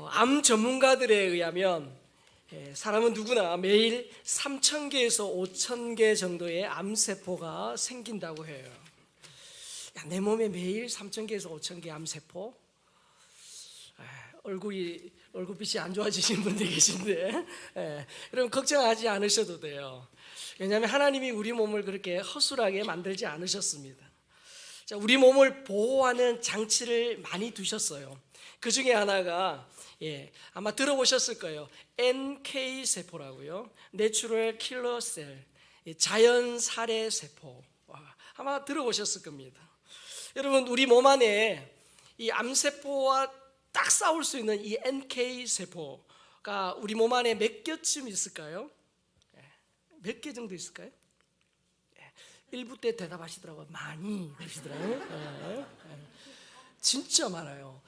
암 전문가들에 의하면 사람은 누구나 매일 3,000개에서 5,000개 정도의 암세포가 생긴다고 해요. 내 몸에 매일 3,000개에서 5,000개 암세포? 얼굴빛이 안 좋아지신 분들 계신데 여러분 걱정하지 않으셔도 돼요. 왜냐하면 하나님이 우리 몸을 그렇게 허술하게 만들지 않으셨습니다. 자, 우리 몸을 보호하는 장치를 많이 두셨어요. 그 중에 하나가 아마 들어보셨을 거예요. NK 세포라고요. 내추럴 킬러 셀, 자연 살해 세포. 아마 들어보셨을 겁니다. 여러분 우리 몸 안에 이 암세포와 딱 싸울 수 있는 이 NK 세포가 우리 몸 안에 몇 개쯤 있을까요? 몇 개 정도 있을까요? 1부 때 대답하시더라고요. 많이 그러시더라고요. 진짜 많아요.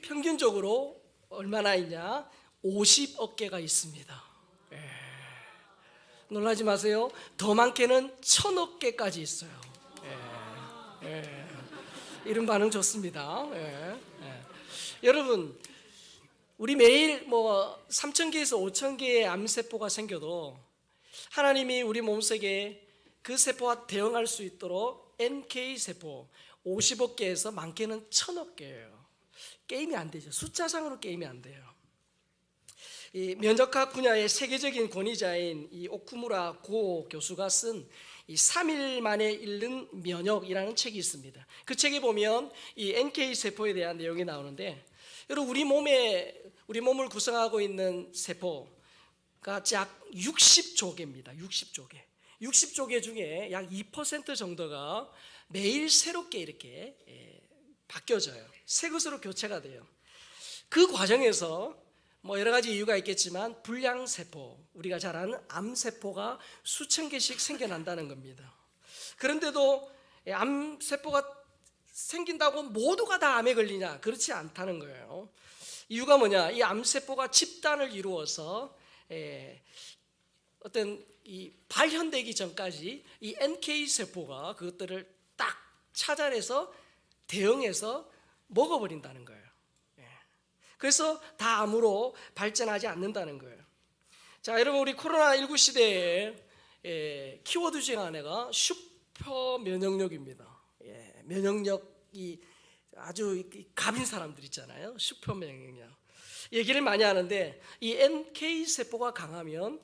평균적으로 얼마나 있냐? 50억 개가 있습니다. 놀라지 마세요. 더 많게는 1,000억 개까지 있어요. 이런 반응 좋습니다. 여러분 우리 매일 3,000개에서 5,000개의 암세포가 생겨도 하나님이 우리 몸속에 그 세포와 대응할 수 있도록 NK세포 50억 개에서 많게는 1,000억 개예요. 게임이 안 되죠. 숫자상으로 게임이 안 돼요. 이 면역학 분야의 세계적인 권위자인 이 오쿠무라 고 교수가 쓴 이 3일 만에 잃는 면역이라는 책이 있습니다. 그 책에 보면 이 NK 세포에 대한 내용이 나오는데, 여러분 우리 몸을 구성하고 있는 세포가 약 60조 개입니다. 60조 개. 60조 개 중에 약 2% 정도가 매일 새롭게 이렇게 바뀌어져요. 새 것으로 교체가 돼요. 그 과정에서 여러 가지 이유가 있겠지만 불량세포, 우리가 잘 아는 암세포가 수천 개씩 생겨난다는 겁니다. 그런데도 암세포가 생긴다고 모두가 다 암에 걸리냐? 그렇지 않다는 거예요. 이유가 뭐냐? 이 암세포가 집단을 이루어서 어떤 이 발현되기 전까지 이 NK세포가 그것들을 딱 찾아내서 대응해서 먹어버린다는 거예요. 그래서 다 암으로 발전하지 않는다는 거예요. 자, 여러분 우리 코로나19 시대에 키워드 중에 하나가 슈퍼 면역력입니다. 면역력이 아주 갑인 사람들 있잖아요. 슈퍼 면역력. 얘기를 많이 하는데 이 NK세포가 강하면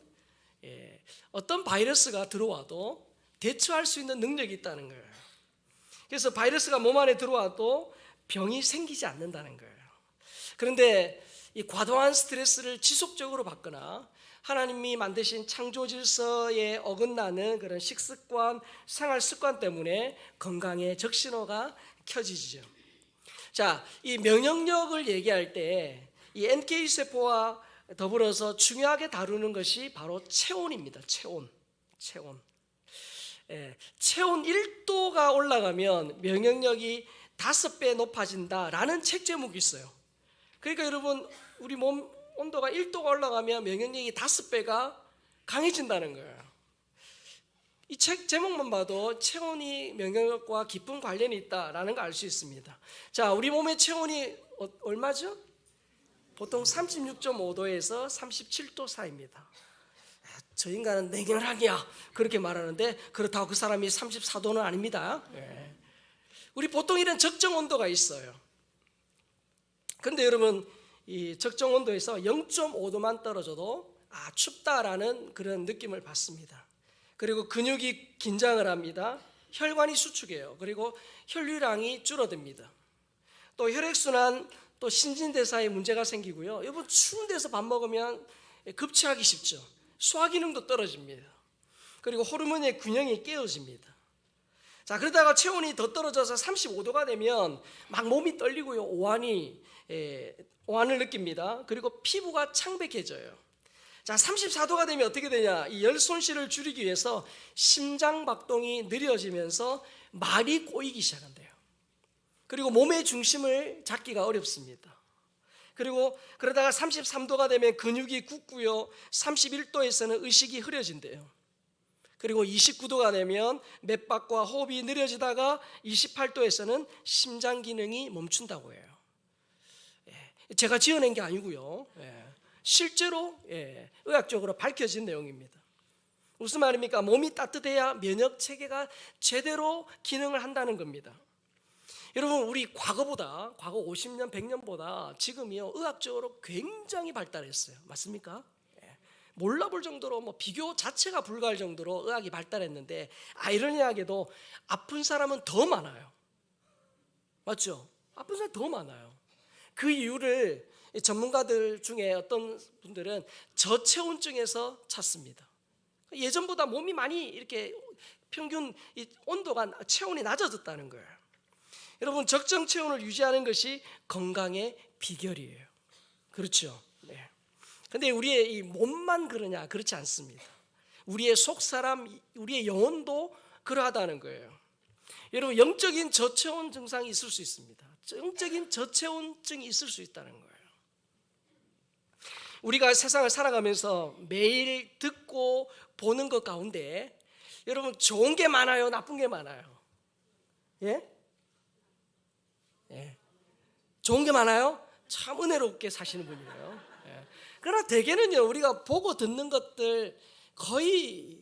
어떤 바이러스가 들어와도 대처할 수 있는 능력이 있다는 거예요. 그래서 바이러스가 몸 안에 들어와도 병이 생기지 않는다는 거예요. 그런데 이 과도한 스트레스를 지속적으로 받거나 하나님이 만드신 창조 질서에 어긋나는 그런 식습관, 생활 습관 때문에 건강에 적신호가 켜지죠. 자, 이 면역력을 얘기할 때 이 NK세포와 더불어서 중요하게 다루는 것이 바로 체온입니다. 체온. 체온 1도가 올라가면 면역력이 5배 높아진다라는 책 제목이 있어요. 그러니까 여러분 우리 몸 온도가 1도가 올라가면 면역력이 5배가 강해진다는 거예요. 이 책 제목만 봐도 체온이 면역력과 깊은 관련이 있다라는 걸 알 수 있습니다. 자, 우리 몸의 체온이 얼마죠? 보통 36.5도에서 37도 사이입니다. 저 인간은 냉혈하기야 그렇게 말하는데 그렇다고 그 사람이 34도는 아닙니다. 우리 보통 이런 적정 온도가 있어요. 그런데 여러분 이 적정 온도에서 0.5도만 떨어져도 춥다라는 그런 느낌을 받습니다. 그리고 근육이 긴장을 합니다. 혈관이 수축해요. 그리고 혈류량이 줄어듭니다. 또 혈액순환, 또 신진대사에 문제가 생기고요. 여러분 추운 데서 밥 먹으면 급체하기 쉽죠. 소화기능도 떨어집니다. 그리고 호르몬의 균형이 깨어집니다. 자, 그러다가 체온이 더 떨어져서 35도가 되면 막 몸이 떨리고요. 오한을 느낍니다. 그리고 피부가 창백해져요. 자, 34도가 되면 어떻게 되냐? 이 열 손실을 줄이기 위해서 심장 박동이 느려지면서 말이 꼬이기 시작한대요. 그리고 몸의 중심을 잡기가 어렵습니다. 그리고 그러다가 33도가 되면 근육이 굳고요. 31도에서는 의식이 흐려진대요. 그리고 29도가 되면 맥박과 호흡이 느려지다가 28도에서는 심장 기능이 멈춘다고 해요. 제가 지어낸 게 아니고요. 실제로 의학적으로 밝혀진 내용입니다. 무슨 말입니까? 몸이 따뜻해야 면역 체계가 제대로 기능을 한다는 겁니다. 여러분, 우리 과거 50년, 100년보다 지금이요 의학적으로 굉장히 발달했어요. 맞습니까? 몰라볼 정도로 비교 자체가 불가할 정도로 의학이 발달했는데, 아이러니하게도 아픈 사람은 더 많아요. 맞죠? 아픈 사람이 더 많아요. 그 이유를 전문가들 중에 어떤 분들은 저체온증에서 찾습니다. 예전보다 몸이 많이 이렇게 평균 온도가 체온이 낮아졌다는 거예요. 여러분, 적정 체온을 유지하는 것이 건강의 비결이에요. 그렇죠? 네. 근데 우리의 이 몸만 그러냐? 그렇지 않습니다. 우리의 속사람, 우리의 영혼도 그러하다는 거예요. 여러분, 영적인 저체온 증상이 있을 수 있습니다. 영적인 저체온증이 있을 수 있다는 거예요. 우리가 세상을 살아가면서 매일 듣고 보는 것 가운데 여러분, 좋은 게 많아요, 나쁜 게 많아요? 좋은 게 많아요? 참 은혜롭게 사시는 분이에요. 그러나 대개는요, 우리가 보고 듣는 것들 거의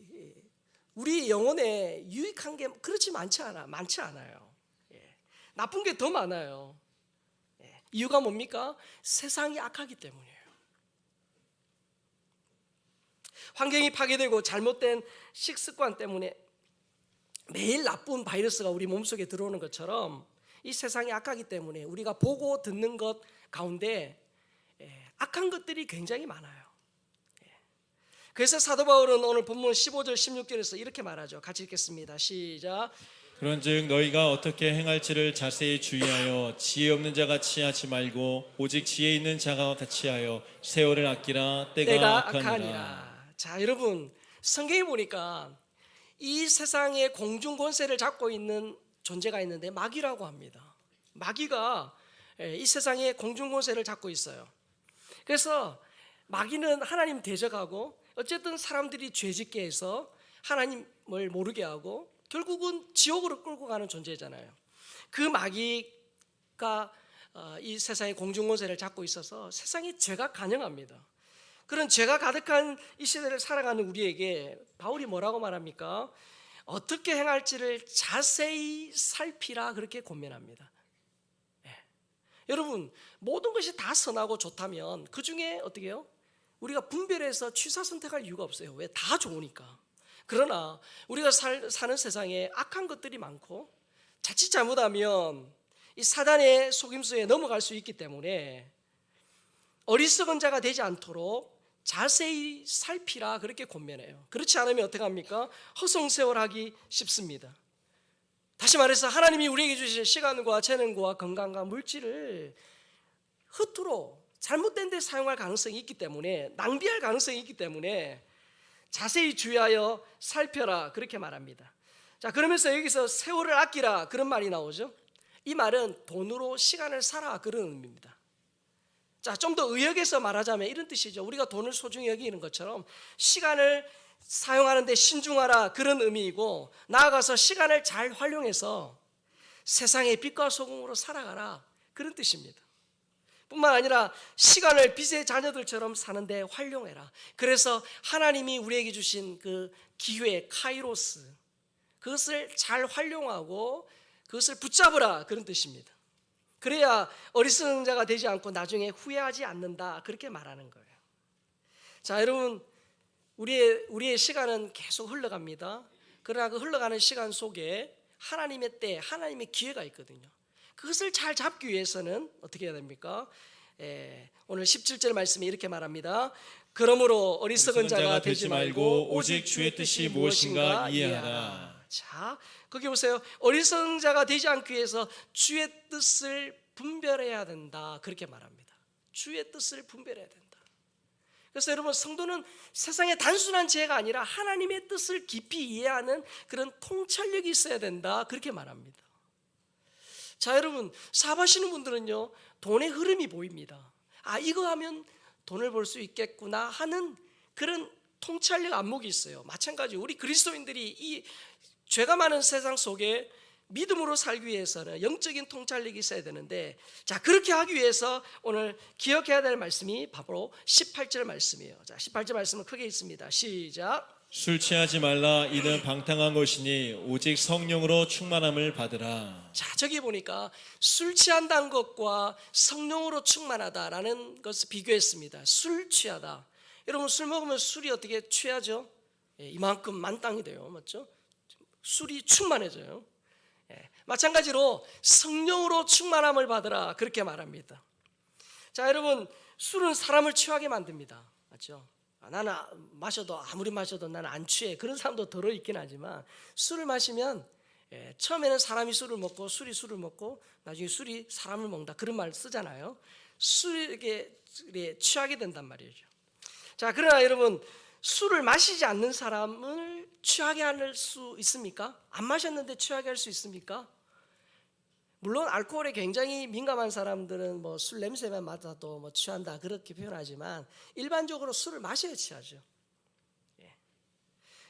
우리 영혼에 유익한 게 그렇지 많지 않아요. 나쁜 게 더 많아요. 이유가 뭡니까? 세상이 악하기 때문이에요. 환경이 파괴되고 잘못된 식습관 때문에 매일 나쁜 바이러스가 우리 몸속에 들어오는 것처럼 이 세상이 악하기 때문에 우리가 보고 듣는 것 가운데 악한 것들이 굉장히 많아요. 그래서 사도 바울은 오늘 본문 15절 16절에서 이렇게 말하죠. 같이 읽겠습니다. 시작. 그런즉 너희가 어떻게 행할지를 자세히 주의하여 지혜 없는 자가 취하지 말고 오직 지혜 있는 자가 취하여 세월을 아끼라 때가 악하니라. 자, 여러분, 성경에 보니까 이 세상의 공중 권세를 잡고 있는 존재가 있는데 마귀라고 합니다. 마귀가 이 세상의 공중 권세를 잡고 있어요. 그래서 마귀는 하나님 대적하고 어쨌든 사람들이 죄짓게 해서 하나님을 모르게 하고 결국은 지옥으로 끌고 가는 존재잖아요. 그 마귀가 이 세상의 공중권세를 잡고 있어서 세상에 죄가 간영합니다. 그런 죄가 가득한 이 시대를 살아가는 우리에게 바울이 뭐라고 말합니까? 어떻게 행할지를 자세히 살피라, 그렇게 권면합니다. 여러분, 모든 것이 다 선하고 좋다면 그 중에 어떻게 해요? 우리가 분별해서 취사 선택할 이유가 없어요. 왜? 다 좋으니까. 그러나 우리가 사는 세상에 악한 것들이 많고 자칫 잘못하면 이 사단의 속임수에 넘어갈 수 있기 때문에 어리석은 자가 되지 않도록 자세히 살피라, 그렇게 권면해요. 그렇지 않으면 어떻게 합니까? 허송세월하기 쉽습니다. 다시 말해서 하나님이 우리에게 주신 시간과 재능과 건강과 물질을 허투루 잘못된 데 사용할 가능성이 있기 때문에, 낭비할 가능성이 있기 때문에 자세히 주의하여 살펴라, 그렇게 말합니다. 자, 그러면서 여기서 세월을 아끼라, 그런 말이 나오죠. 이 말은 돈으로 시간을 사라, 그런 의미입니다. 자, 좀 더 의역해서 말하자면 이런 뜻이죠. 우리가 돈을 소중히 여기는 것처럼 시간을 사용하는 데 신중하라, 그런 의미이고, 나아가서 시간을 잘 활용해서 세상의 빛과 소금으로 살아가라, 그런 뜻입니다. 뿐만 아니라 시간을 빛의 자녀들처럼 사는데 활용해라. 그래서 하나님이 우리에게 주신 그 기회, 카이로스, 그것을 잘 활용하고 그것을 붙잡으라, 그런 뜻입니다. 그래야 어리석은 자가 되지 않고 나중에 후회하지 않는다, 그렇게 말하는 거예요. 자, 여러분, 우리의 시간은 계속 흘러갑니다. 그러나 그 흘러가는 시간 속에 하나님의 때, 하나님의 기회가 있거든요. 그것을 잘 잡기 위해서는 어떻게 해야 됩니까? 오늘 17절 말씀이 이렇게 말합니다. 그러므로 어리석은 자가 되지 말고 오직 주의 뜻이 무엇인가 이해하라. 자, 거기 보세요. 어리석은 자가 되지 않기 위해서 주의 뜻을 분별해야 된다, 그렇게 말합니다. 주의 뜻을 분별해야 된다. 그래서 여러분, 성도는 세상의 단순한 지혜가 아니라 하나님의 뜻을 깊이 이해하는 그런 통찰력이 있어야 된다, 그렇게 말합니다. 자, 여러분, 사업하시는 분들은요, 돈의 흐름이 보입니다. 아, 이거 하면 돈을 벌 수 있겠구나 하는 그런 통찰력 안목이 있어요. 마찬가지로 우리 그리스도인들이 이 죄가 많은 세상 속에 믿음으로 살기 위해서는 영적인 통찰력이 있어야 되는데, 자, 그렇게 하기 위해서 오늘 기억해야 될 말씀이 바로 18절 말씀이에요. 자, 18절 말씀은 크게 있습니다. 시작. 술 취하지 말라. 이는 방탕한 것이니 오직 성령으로 충만함을 받으라. 자, 저기 보니까 술 취한다는 것과 성령으로 충만하다라는 것을 비교했습니다. 술 취하다. 여러분, 술 먹으면 술이 어떻게 취하죠? 이만큼 만땅이 돼요. 맞죠? 술이 충만해져요. 마찬가지로 성령으로 충만함을 받으라, 그렇게 말합니다. 자, 여러분, 술은 사람을 취하게 만듭니다. 맞죠? 나는 마셔도, 아무리 마셔도 나는 안 취해, 그런 사람도 더러 있긴 하지만, 술을 마시면 처음에는 사람이 술을 먹고 술이 술을 먹고 나중에 술이 사람을 먹는다, 그런 말 쓰잖아요. 술에 취하게 된단 말이죠. 자, 그러나 여러분, 술을 마시지 않는 사람을 취하게 할 수 있습니까? 안 마셨는데 취하게 할 수 있습니까? 물론 알코올에 굉장히 민감한 사람들은 뭐 술 냄새만 맡아도 뭐 취한다, 그렇게 표현하지만 일반적으로 술을 마셔야 취하죠.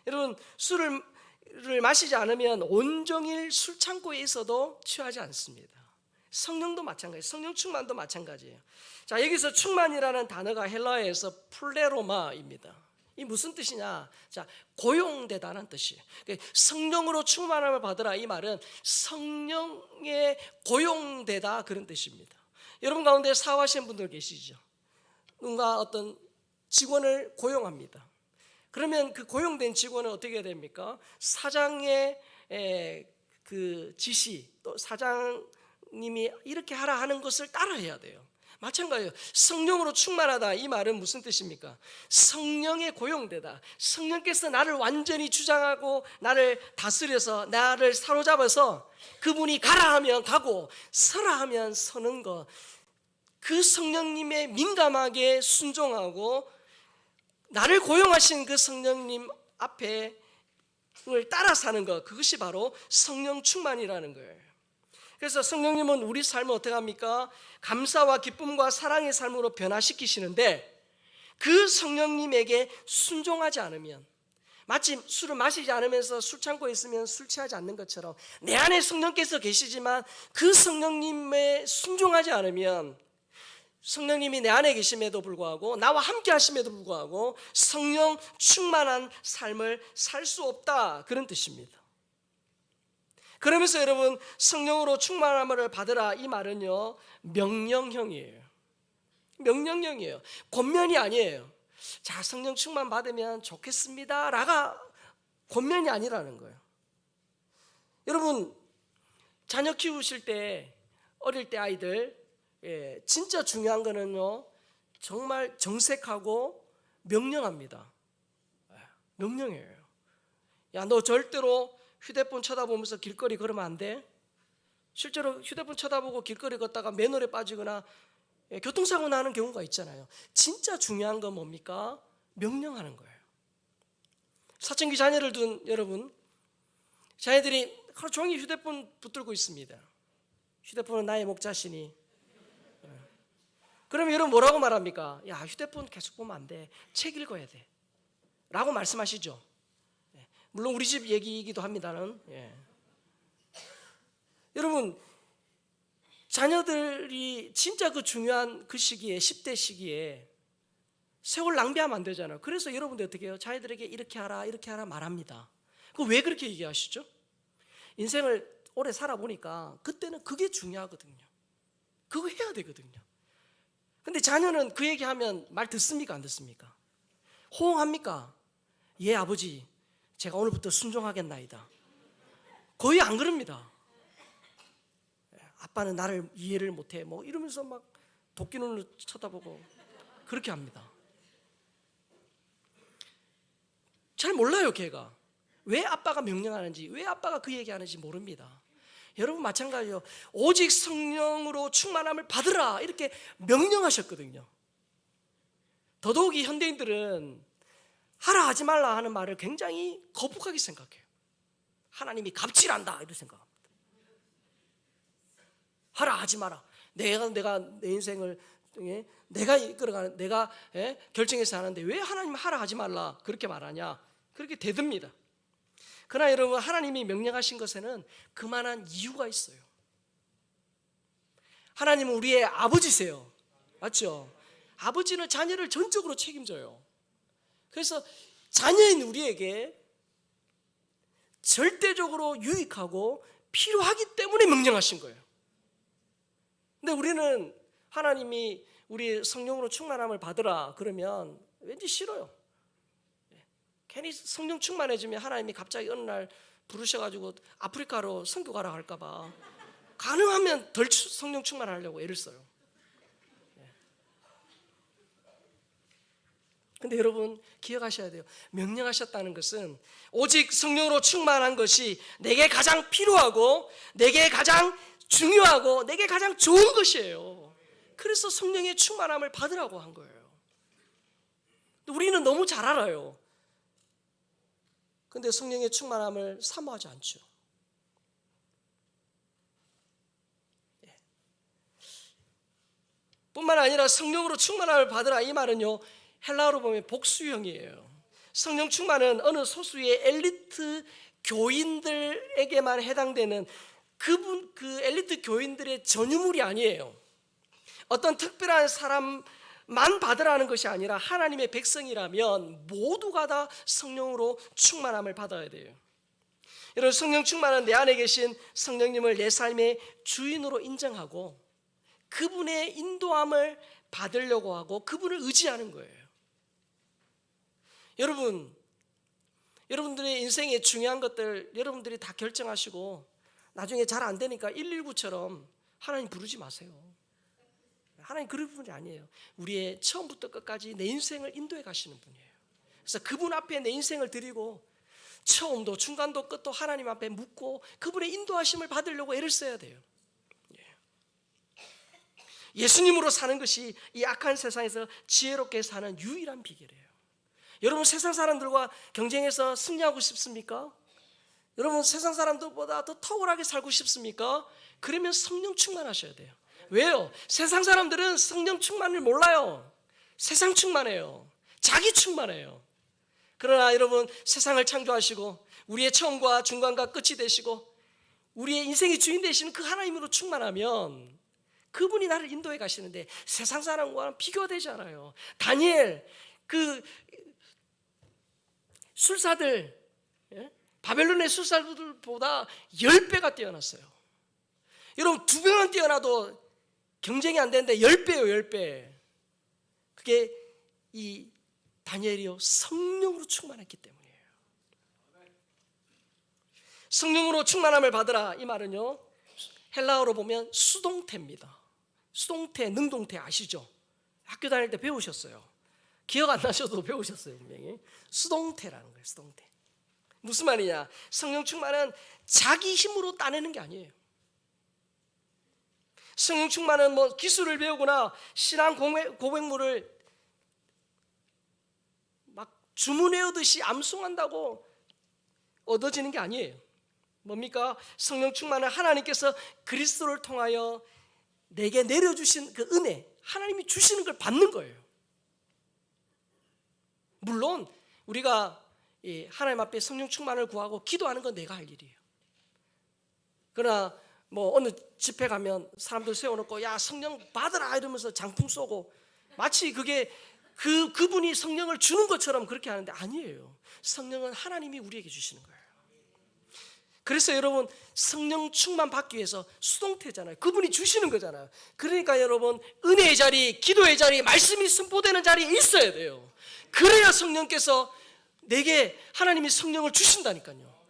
여러분, 술을 마시지 않으면 온종일 술 창고에 있어도 취하지 않습니다. 성령도 마찬가지, 성령 충만도 마찬가지예요. 자, 여기서 충만이라는 단어가 헬라어에서 플레로마입니다. 이 무슨 뜻이냐? 자, 고용되다는 뜻이에요. 성령으로 충만함을 받으라, 이 말은 성령에 고용되다, 그런 뜻입니다. 여러분 가운데 사업하시는 분들 계시죠? 누군가 어떤 직원을 고용합니다. 그러면 그 고용된 직원은 어떻게 해야 됩니까? 사장의 그 지시, 또 사장님이 이렇게 하라 하는 것을 따라해야 돼요. 마찬가지예요. 성령으로 충만하다, 이 말은 무슨 뜻입니까? 성령에 고용되다. 성령께서 나를 완전히 주장하고 나를 다스려서 나를 사로잡아서 그분이 가라 하면 가고 서라 하면 서는 것, 그 성령님의 민감하게 순종하고 나를 고용하신 그 성령님 앞에 따라 사는 것, 그것이 바로 성령 충만이라는 거예요. 그래서 성령님은 우리 삶을 어떻게 합니까? 감사와 기쁨과 사랑의 삶으로 변화시키시는데, 그 성령님에게 순종하지 않으면, 마치 술을 마시지 않으면서 술창고에 있으면 술 취하지 않는 것처럼 내 안에 성령께서 계시지만 그 성령님에 순종하지 않으면, 성령님이 내 안에 계심에도 불구하고 나와 함께 하심에도 불구하고 성령 충만한 삶을 살 수 없다, 그런 뜻입니다. 그러면서 여러분, 성령으로 충만함을 받으라, 이 말은요, 명령형이에요. 명령형이에요. 권면이 아니에요. 자, 성령 충만 받으면 좋겠습니다 라가 권면이 아니라는 거예요. 여러분, 자녀 키우실 때, 어릴 때 아이들, 진짜 중요한 거는요, 정말 정색하고 명령합니다. 명령이에요. 야, 너 절대로 휴대폰 쳐다보면서 길거리 걸으면 안 돼. 실제로 휴대폰 쳐다보고 길거리 걷다가 맨홀에 빠지거나 교통사고 나는 경우가 있잖아요. 진짜 중요한 건 뭡니까? 명령하는 거예요. 사춘기 자녀를 둔 여러분, 자녀들이 하루 종일 휴대폰 붙들고 있습니다. 휴대폰은 나의 목자시니. 그럼 여러분 뭐라고 말합니까? 야, 휴대폰 계속 보면 안 돼. 책 읽어야 돼 라고 말씀하시죠. 물론 우리 집 얘기이기도 합니다는. 여러분, 자녀들이 진짜 그 중요한 그 시기에, 10대 시기에 세월 낭비하면 안 되잖아요. 그래서 여러분들 어떻게 해요? 자녀들에게 이렇게 하라 이렇게 하라 말합니다. 왜 그렇게 얘기하시죠? 인생을 오래 살아보니까 그때는 그게 중요하거든요. 그거 해야 되거든요. 근데 자녀는 그 얘기하면 말 듣습니까, 안 듣습니까? 호응합니까? 예, 아버지, 제가 오늘부터 순종하겠나이다. 거의 안 그럽니다. 아빠는 나를 이해를 못해, 뭐 이러면서 막 도끼 눈으로 쳐다보고 그렇게 합니다. 잘 몰라요, 걔가. 왜 아빠가 명령하는지, 왜 아빠가 그 얘기하는지 모릅니다. 여러분 마찬가지예요. 오직 성령으로 충만함을 받으라, 이렇게 명령하셨거든요. 더더욱이 현대인들은 하라 하지 말라 하는 말을 굉장히 거북하게 생각해요. 하나님이 갑질한다, 이렇게 생각합니다. 하라 하지 마라. 내가 내 인생을 내가 이끌어가는, 내가 결정해서 하는데 왜 하나님 하라 하지 말라 그렇게 말하냐, 그렇게 대듭니다. 그러나 여러분, 하나님이 명령하신 것에는 그만한 이유가 있어요. 하나님은 우리의 아버지세요. 맞죠? 아버지는 자녀를 전적으로 책임져요. 그래서 자녀인 우리에게 절대적으로 유익하고 필요하기 때문에 명령하신 거예요. 근데 우리는 하나님이 우리 성령으로 충만함을 받으라 그러면 왠지 싫어요. 괜히 성령 충만해지면 하나님이 갑자기 어느 날 부르셔가지고 아프리카로 선교 가라 할까봐 가능하면 덜 성령 충만하려고 애를 써요. 근데 여러분 기억하셔야 돼요. 명령하셨다는 것은 오직 성령으로 충만한 것이 내게 가장 필요하고 내게 가장 중요하고 내게 가장 좋은 것이에요. 그래서 성령의 충만함을 받으라고 한 거예요. 우리는 너무 잘 알아요. 근데 성령의 충만함을 사모하지 않죠. 뿐만 아니라 성령으로 충만함을 받으라 이 말은요, 헬라어로 보면 복수형이에요. 성령 충만은 어느 소수의 엘리트 교인들에게만 해당되는 그 엘리트 교인들의 전유물이 아니에요. 어떤 특별한 사람만 받으라는 것이 아니라 하나님의 백성이라면 모두가 다 성령으로 충만함을 받아야 돼요. 여러분, 성령 충만은 내 안에 계신 성령님을 내 삶의 주인으로 인정하고 그분의 인도함을 받으려고 하고 그분을 의지하는 거예요. 여러분들의 인생의 중요한 것들 여러분들이 다 결정하시고 나중에 잘 안 되니까 119처럼 하나님 부르지 마세요. 하나님 그런 분이 아니에요. 우리의 처음부터 끝까지 내 인생을 인도해 가시는 분이에요. 그래서 그분 앞에 내 인생을 드리고 처음도 중간도 끝도 하나님 앞에 묻고 그분의 인도하심을 받으려고 애를 써야 돼요. 예수님으로 사는 것이 이 악한 세상에서 지혜롭게 사는 유일한 비결이에요. 여러분, 세상 사람들과 경쟁해서 승리하고 싶습니까? 여러분, 세상 사람들보다 더 탁월하게 살고 싶습니까? 그러면 성령 충만하셔야 돼요. 왜요? 세상 사람들은 성령 충만을 몰라요. 세상 충만해요. 자기 충만해요. 그러나 여러분, 세상을 창조하시고 우리의 처음과 중간과 끝이 되시고 우리의 인생의 주인 되시는 그 하나님으로 충만하면 그분이 나를 인도해 가시는데 세상 사람과는 비교되지 않아요. 다니엘, 그 술사들, 바벨론의 술사들보다 10배가 뛰어났어요. 여러분, 2배만 뛰어나도 경쟁이 안 되는데 10배예요, 10배. 그게 이 다니엘이요, 성령으로 충만했기 때문이에요. 성령으로 충만함을 받으라 이 말은요, 헬라어로 보면 수동태입니다. 수동태, 능동태 아시죠? 학교 다닐 때 배우셨어요. 기억 안 나셔도 배우셨어요, 분명히. 수동태라는 거예요, 수동태. 무슨 말이냐? 성령 충만은 자기 힘으로 따내는 게 아니에요. 성령 충만은 뭐 기술을 배우거나 신앙 고백물을 막 주문해오듯이 암송한다고 얻어지는 게 아니에요. 뭡니까? 성령 충만은 하나님께서 그리스도를 통하여 내게 내려주신 그 은혜, 하나님이 주시는 걸 받는 거예요. 물론 우리가 하나님 앞에 성령 충만을 구하고 기도하는 건 내가 할 일이에요. 그러나 뭐 어느 집회 가면 사람들 세워놓고 야 성령 받으라 이러면서 장풍 쏘고 마치 그게 그분이 성령을 주는 것처럼 그렇게 하는데 아니에요. 성령은 하나님이 우리에게 주시는 거예요. 그래서 여러분, 성령 충만 받기 위해서 수동태잖아요. 그분이 주시는 거잖아요. 그러니까 여러분, 은혜의 자리, 기도의 자리, 말씀이 선포되는 자리에 있어야 돼요. 그래야 성령께서 내게 하나님이 성령을 주신다니까요.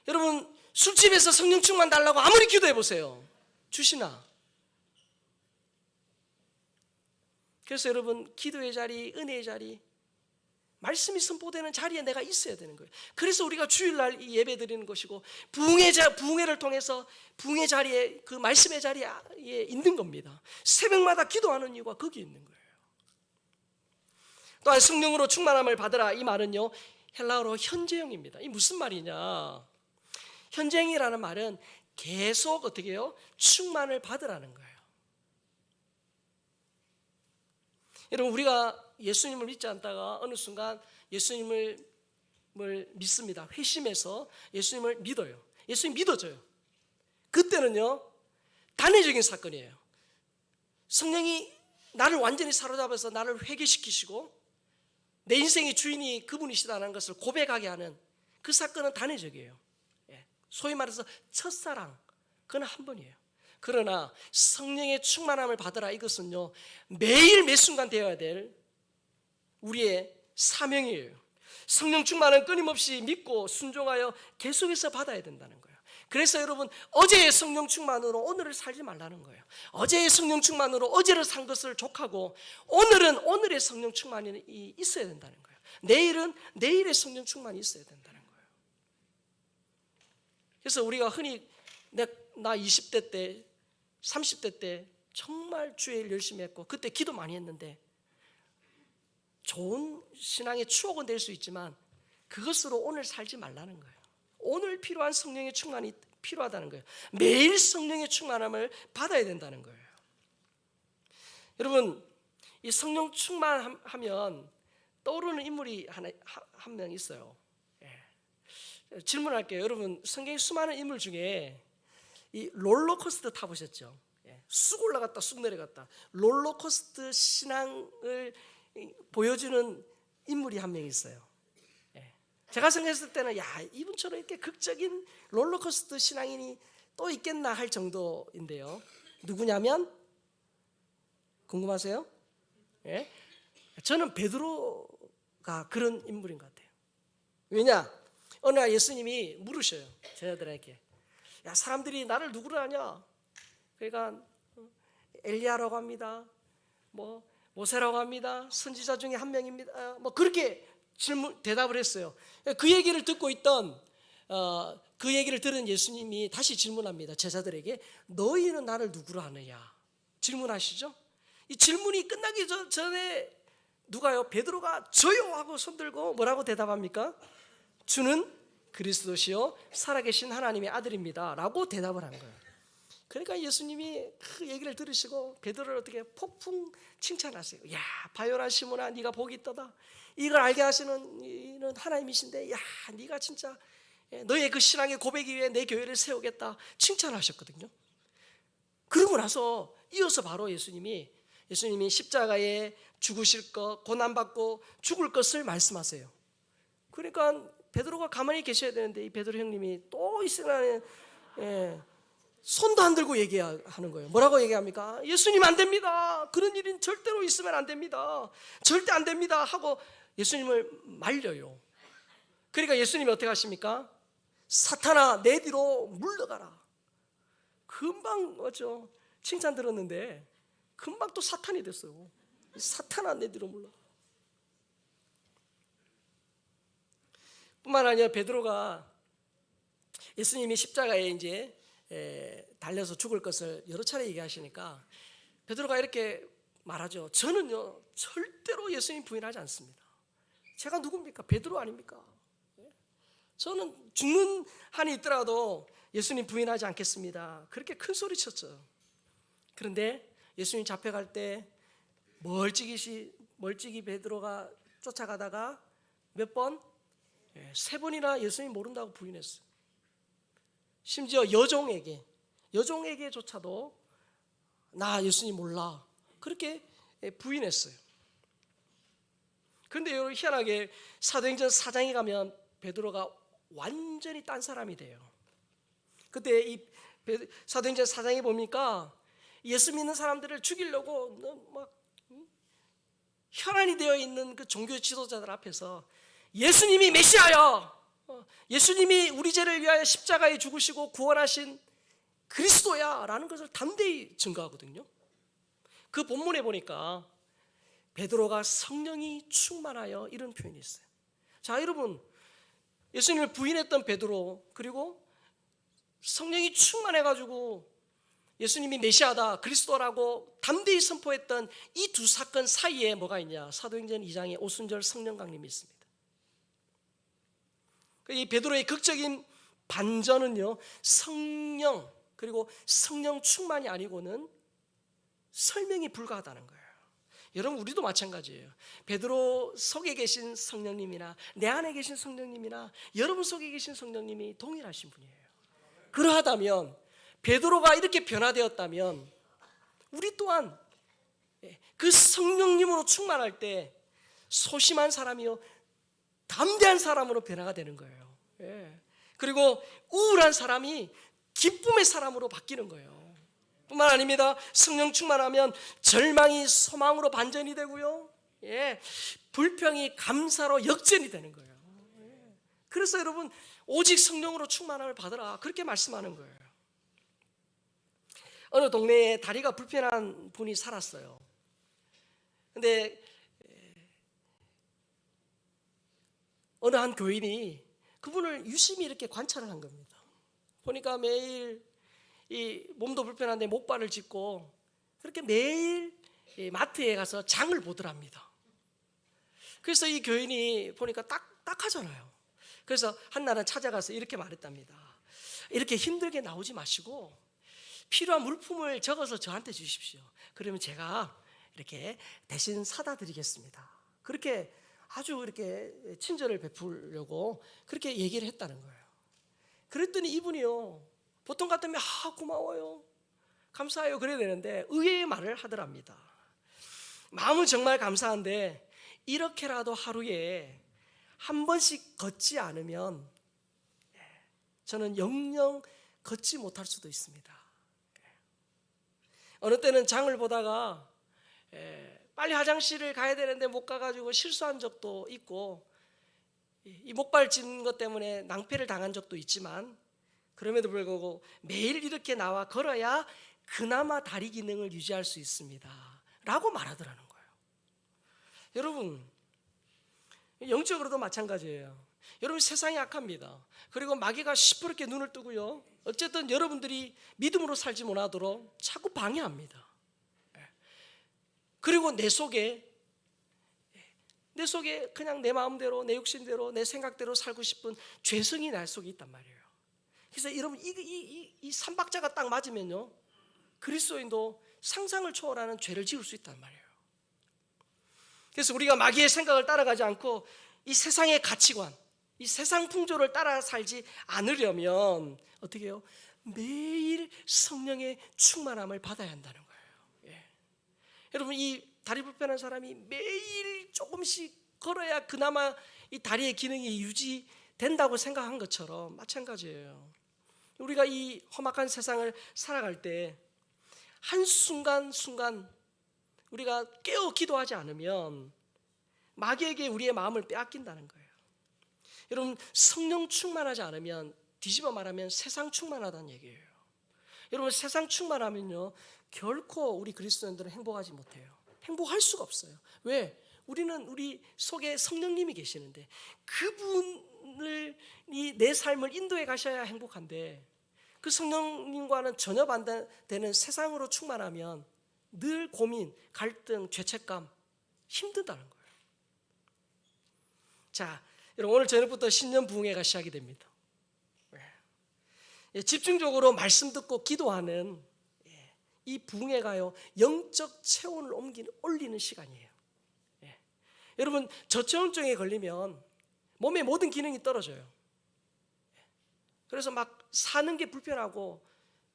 여러분, 술집에서 성령 충만 달라고 아무리 기도해 보세요. 주시나? 그래서 여러분, 기도의 자리, 은혜의 자리, 말씀이 선포되는 자리에 내가 있어야 되는 거예요. 그래서 우리가 주일날 예배 드리는 것이고 부흥회를 통해서 부흥의 자리에, 그 말씀의 자리에 있는 겁니다. 새벽마다 기도하는 이유가 거기 있는 거예요. 또한 성령으로 충만함을 받으라 이 말은요, 헬라어로 현재형입니다. 이 무슨 말이냐? 현재형이라는 말은 계속 어떻게 해요? 충만을 받으라는 거예요. 여러분, 우리가 예수님을 믿지 않다가 어느 순간 예수님을 믿습니다. 회심해서 예수님을 믿어요. 예수님 믿어져요. 그때는요, 단회적인 사건이에요. 성령이 나를 완전히 사로잡아서 나를 회개시키시고 내 인생의 주인이 그분이시다는 것을 고백하게 하는 그 사건은 단회적이에요. 소위 말해서 첫사랑, 그건 한 번이에요. 그러나 성령의 충만함을 받으라, 이것은요, 매일 매 순간 되어야 될 우리의 사명이에요. 성령 충만은 끊임없이 믿고 순종하여 계속해서 받아야 된다는 거예요. 그래서 여러분, 어제의 성령 충만으로 오늘을 살지 말라는 거예요. 어제의 성령 충만으로 어제를 산 것을 족하고, 오늘은 오늘의 성령 충만이 있어야 된다는 거예요. 내일은 내일의 성령 충만이 있어야 된다는 거예요. 그래서 우리가 흔히 나 20대 때, 30대 때 정말 주의 일 열심히 했고 그때 기도 많이 했는데, 좋은 신앙의 추억은 될 수 있지만 그것으로 오늘 살지 말라는 거예요. 오늘 필요한 성령의 충만이 필요하다는 거예요. 매일 성령의 충만함을 받아야 된다는 거예요. 여러분, 이 성령 충만하면 떠오르는 인물이 한 명 있어요. 질문할게요. 여러분, 성경의 수많은 인물 중에 이 롤러코스터 타보셨죠? 쑥 올라갔다 쑥 내려갔다 롤러코스터 신앙을 보여주는 인물이 한 명 있어요. 제가 생각했을 때는 이분처럼 이렇게 극적인 롤러코스터 신앙인이 또 있겠나 할 정도인데요. 누구냐면 궁금하세요? 저는 베드로가 그런 인물인 것 같아요. 왜냐? 어느 날 예수님이 물으셔요. 제자들에게, 야, 사람들이 나를 누구로 아냐? 그러니까 엘리야라고 합니다. 모세라고 합니다. 선지자 중에 한 명입니다. 그렇게 대답을 했어요. 그 얘기를 듣고 있던 그 얘기를 들은 예수님이 다시 질문합니다. 제자들에게, 너희는 나를 누구로 아느냐? 질문하시죠. 이 질문이 끝나기 전에 누가요? 베드로가 저요 하고 손들고 뭐라고 대답합니까? 주는 그리스도시요 살아계신 하나님의 아들입니다 라고 대답을 한 거예요. 그러니까 예수님이 그 얘기를 들으시고 베드로를 어떻게 폭풍 칭찬하세요. 야, 바요라 시몬아, 네가 복이 있도다. 이걸 알게 하시는 이는 하나님이신데, 야, 네가 진짜 너의 그 신앙의 고백 위에 내 교회를 세우겠다 칭찬하셨거든요. 그러고 나서 이어서 바로 예수님이 십자가에 죽으실 것, 고난받고 죽을 것을 말씀하세요. 그러니까 베드로가 가만히 계셔야 되는데 이 베드로 형님이 또 이 시간에 손도 안 들고 얘기하는 거예요. 뭐라고 얘기합니까? 예수님 안 됩니다. 그런 일은 절대로 있으면 안 됩니다. 절대 안 됩니다 하고 예수님을 말려요. 그러니까 예수님이 어떻게 하십니까? 사탄아, 내 뒤로 물러가라. 금방 칭찬 들었는데 금방 또 사탄이 됐어요. 사탄아, 내 뒤로 물러가라. 뿐만 아니라 베드로가 예수님이 십자가에 이제 달려서 죽을 것을 여러 차례 얘기하시니까 베드로가 이렇게 말하죠. 저는요 절대로 예수님 부인하지 않습니다. 제가 누굽니까? 베드로 아닙니까? 저는 죽는 한이 있더라도 예수님 부인하지 않겠습니다. 그렇게 큰 소리 쳤죠. 그런데 예수님 잡혀갈 때 멀찍이 베드로가 쫓아가다가 몇 번? 3번이나 예수님 모른다고 부인했어요. 심지어 여종에게조차도 나 예수님 몰라 그렇게 부인했어요. 그런데 여러분, 희한하게 사도행전 4장에 가면 베드로가 완전히 딴 사람이 돼요. 그때 이 사도행전 4장에 보니까 예수 믿는 사람들을 죽이려고 막 혈안이 되어 있는 그 종교 지도자들 앞에서 예수님이 메시아야, 예수님이 우리 죄를 위하여 십자가에 죽으시고 구원하신 그리스도야 라는 것을 담대히 증거하거든요. 그 본문에 보니까 베드로가 성령이 충만하여 이런 표현이 있어요. 자, 여러분, 예수님을 부인했던 베드로, 그리고 성령이 충만해가지고 예수님이 메시아다, 그리스도라고 담대히 선포했던 이 두 사건 사이에 뭐가 있냐? 사도행전 2장에 오순절 성령 강림이 있습니다. 이 베드로의 극적인 반전은요, 성령 그리고 성령 충만이 아니고는 설명이 불가하다는 거예요. 여러분 우리도 마찬가지예요. 베드로 속에 계신 성령님이나 내 안에 계신 성령님이나 여러분 속에 계신 성령님이 동일하신 분이에요. 그러하다면 베드로가 이렇게 변화되었다면 우리 또한 그 성령님으로 충만할 때 소심한 사람이요 담대한 사람으로 변화가 되는 거예요. 그리고 우울한 사람이 기쁨의 사람으로 바뀌는 거예요. 뿐만 아닙니다. 성령 충만하면 절망이 소망으로 반전이 되고요. 불평이 감사로 역전이 되는 거예요. 그래서 여러분 오직 성령으로 충만함을 받으라 그렇게 말씀하는 거예요. 어느 동네에 다리가 불편한 분이 살았어요. 근데 어느 한 교인이 그분을 유심히 이렇게 관찰을 한 겁니다. 보니까 매일 이 몸도 불편한데 목발을 짚고 그렇게 매일 마트에 가서 장을 보더랍니다. 그래서 이 교인이 보니까 딱하잖아요. 그래서 한날은 찾아가서 이렇게 말했답니다. 이렇게 힘들게 나오지 마시고 필요한 물품을 적어서 저한테 주십시오. 그러면 제가 이렇게 대신 사다 드리겠습니다. 그렇게 아주 이렇게 친절을 베풀려고 그렇게 얘기를 했다는 거예요. 그랬더니 이분이요, 보통 같으면 고마워요, 감사해요 그래야 되는데 의외의 말을 하더랍니다. 마음은 정말 감사한데 이렇게라도 하루에 한 번씩 걷지 않으면 저는 영영 걷지 못할 수도 있습니다. 어느 때는 장을 보다가 빨리 화장실을 가야 되는데 못 가가지고 실수한 적도 있고 이 목발 짚는 것 때문에 낭패를 당한 적도 있지만 그럼에도 불구하고 매일 이렇게 나와 걸어야 그나마 다리 기능을 유지할 수 있습니다 라고 말하더라는 거예요. 여러분 영적으로도 마찬가지예요. 여러분 세상이 악합니다. 그리고 마귀가 시퍼렇게 눈을 뜨고요, 어쨌든 여러분들이 믿음으로 살지 못하도록 자꾸 방해합니다. 그리고 내 속에 그냥 내 마음대로 내 욕심대로 내 생각대로 살고 싶은 죄성이 날 속에 있단 말이에요. 그래서 여러분 이 삼박자가 딱 맞으면요 그리스도인도 상상을 초월하는 죄를 지을 수 있단 말이에요. 그래서 우리가 마귀의 생각을 따라가지 않고 이 세상의 가치관, 이 세상 풍조를 따라 살지 않으려면 어떻게 해요? 매일 성령의 충만함을 받아야 한다는 거예요. 여러분 이 다리 불편한 사람이 매일 조금씩 걸어야 그나마 이 다리의 기능이 유지된다고 생각한 것처럼 마찬가지예요. 우리가 이 험악한 세상을 살아갈 때 한순간순간 우리가 깨어 기도하지 않으면 마귀에게 우리의 마음을 빼앗긴다는 거예요. 여러분 성령 충만하지 않으면 뒤집어 말하면 세상 충만하다는 얘기예요. 여러분 세상 충만하면요 결코 우리 그리스도인들은 행복하지 못해요. 행복할 수가 없어요. 왜? 우리는 우리 속에 성령님이 계시는데 그분이 내 삶을 인도해 가셔야 행복한데 그 성령님과는 전혀 반대되는 세상으로 충만하면 늘 고민, 갈등, 죄책감, 힘들다는 거예요. 자, 여러분 오늘 저녁부터 신년 부흥회가 시작이 됩니다. 집중적으로 말씀 듣고 기도하는 이 부흥회가요 영적 체온을 올리는 시간이에요. 여러분 저체온증에 걸리면 몸의 모든 기능이 떨어져요. 그래서 막 사는 게 불편하고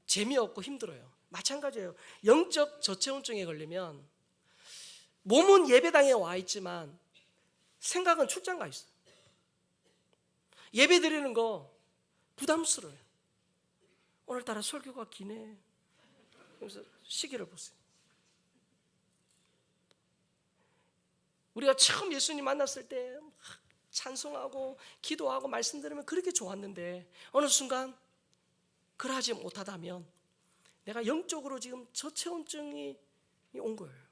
재미없고 힘들어요. 마찬가지예요. 영적 저체온증에 걸리면 몸은 예배당에 와 있지만 생각은 출장 가 있어요. 예배 드리는 거 부담스러워요. 오늘따라 설교가 기네. 그래서 시기를 보세요. 우리가 처음 예수님 만났을 때 찬송하고 기도하고 말씀 들으면 그렇게 좋았는데 어느 순간 그러하지 못하다면 내가 영적으로 지금 저체온증이 온 거예요.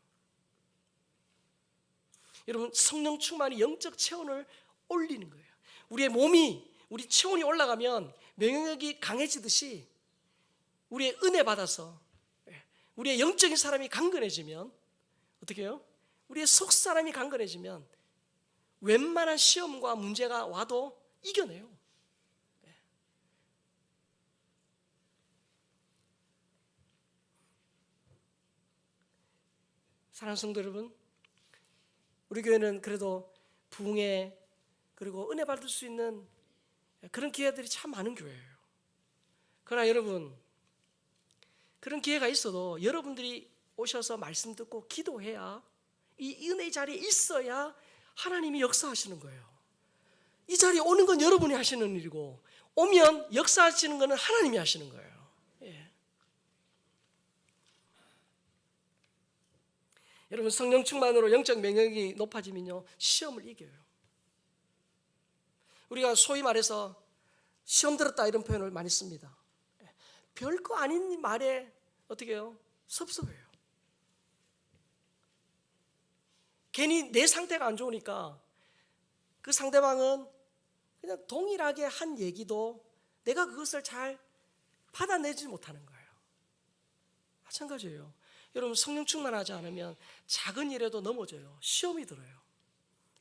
여러분 성령 충만이 영적 체온을 올리는 거예요. 우리의 몸이 우리 체온이 올라가면 면역력이 강해지듯이 우리의 은혜 받아서 우리의 영적인 사람이 강건해지면 어떻게 해요? 우리의 속 사람이 강건해지면 웬만한 시험과 문제가 와도 이겨내요. 사랑하는 성도 여러분, 우리 교회는 그래도 부흥회 그리고 은혜 받을 수 있는 그런 기회들이 참 많은 교회예요. 그러나 여러분, 그런 기회가 있어도 여러분들이 오셔서 말씀 듣고 기도해야, 이 은혜의 자리에 있어야 하나님이 역사하시는 거예요. 이 자리에 오는 건 여러분이 하시는 일이고, 오면 역사하시는 것은 하나님이 하시는 거예요. 예. 여러분, 성령 충만으로 영적 명령이 높아지면요, 시험을 이겨요. 우리가 소위 말해서 시험 들었다 이런 표현을 많이 씁니다. 별거 아닌 말에 어떻게 해요? 섭섭해요. 괜히 내 상태가 안 좋으니까 그 상대방은 그냥 동일하게 한 얘기도 내가 그것을 잘 받아내지 못하는 거예요. 마찬가지예요. 여러분, 성령 충만하지 않으면 작은 일에도 넘어져요. 시험이 들어요.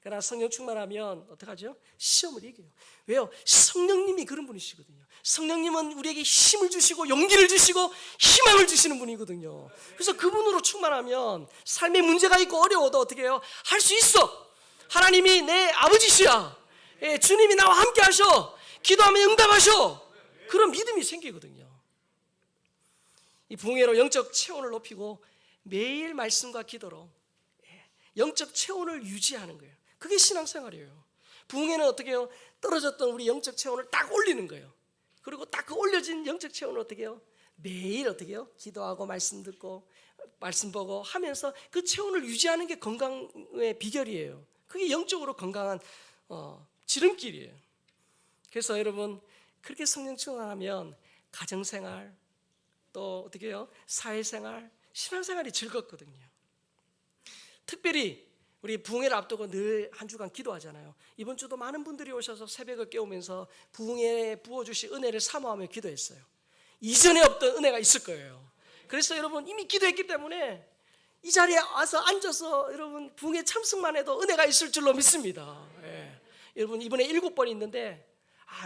그러나 성령 충만하면 어떡하죠? 시험을 이겨요. 왜요? 성령님이 그런 분이시거든요. 성령님은 우리에게 힘을 주시고 용기를 주시고 희망을 주시는 분이거든요. 그래서 그분으로 충만하면 삶에 문제가 있고 어려워도 어떻게 해요? 할 수 있어. 하나님이 내 아버지시야. 예, 주님이 나와 함께 하셔. 기도하면 응답하셔. 그런 믿음이 생기거든요. 이 부흥회로 영적 체온을 높이고 매일 말씀과 기도로 영적 체온을 유지하는 거예요. 그게 신앙생활이에요. 부흥회는 어떻게 해요? 떨어졌던 우리 영적 체온을 딱 올리는 거예요. 그리고 딱 그 올려진 영적 체온을 어떻게 해요? 매일 어떻게 해요? 기도하고 말씀 듣고 말씀 보고 하면서 그 체온을 유지하는 게 건강의 비결이에요. 그게 영적으로 건강한 지름길이에요. 그래서 여러분, 그렇게 성령 충만하면 가정생활, 또 어떻게 해요? 사회생활, 신앙생활이 즐겁거든요. 특별히 우리 부흥회를 앞두고 늘 한 주간 기도하잖아요. 이번 주도 많은 분들이 오셔서 새벽을 깨우면서 부흥회에 부어주신 은혜를 사모하며 기도했어요. 이전에 없던 은혜가 있을 거예요. 그래서 여러분, 이미 기도했기 때문에 이 자리에 와서 앉아서 여러분 부흥회 참석만 해도 은혜가 있을 줄로 믿습니다. 예. 여러분, 이번에 7번 있는데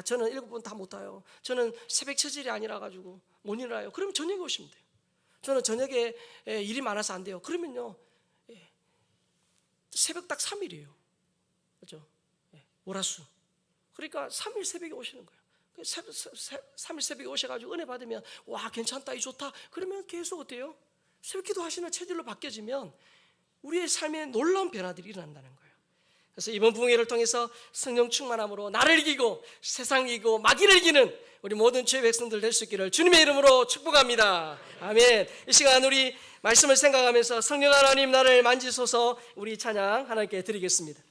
저는 7번 다 못 와요. 저는 새벽 처질이 아니라 가지고 못 일어나요. 그러면 저녁에 오시면 돼요. 저는 저녁에 일이 많아서 안 돼요. 그러면요, 새벽 딱 3일이에요. 그렇죠? 월화수. 그러니까 3일 새벽에 오시는 거예요. 3일 새벽에 오셔가지고 은혜 받으면 와, 괜찮다, 이 좋다. 그러면 계속 어때요? 새벽 기도하시는 체질로 바뀌어지면 우리의 삶에 놀라운 변화들이 일어난다는 거예요. 그래서 이번 부흥회를 통해서 성령 충만함으로 나를 이기고 세상 이기고 마귀를 이기는 우리 모든 죄의 백성들 될 수 있기를 주님의 이름으로 축복합니다. 아멘. 이 시간 우리 말씀을 생각하면서 성령 하나님 나를 만지소서, 우리 찬양 하나님께 드리겠습니다.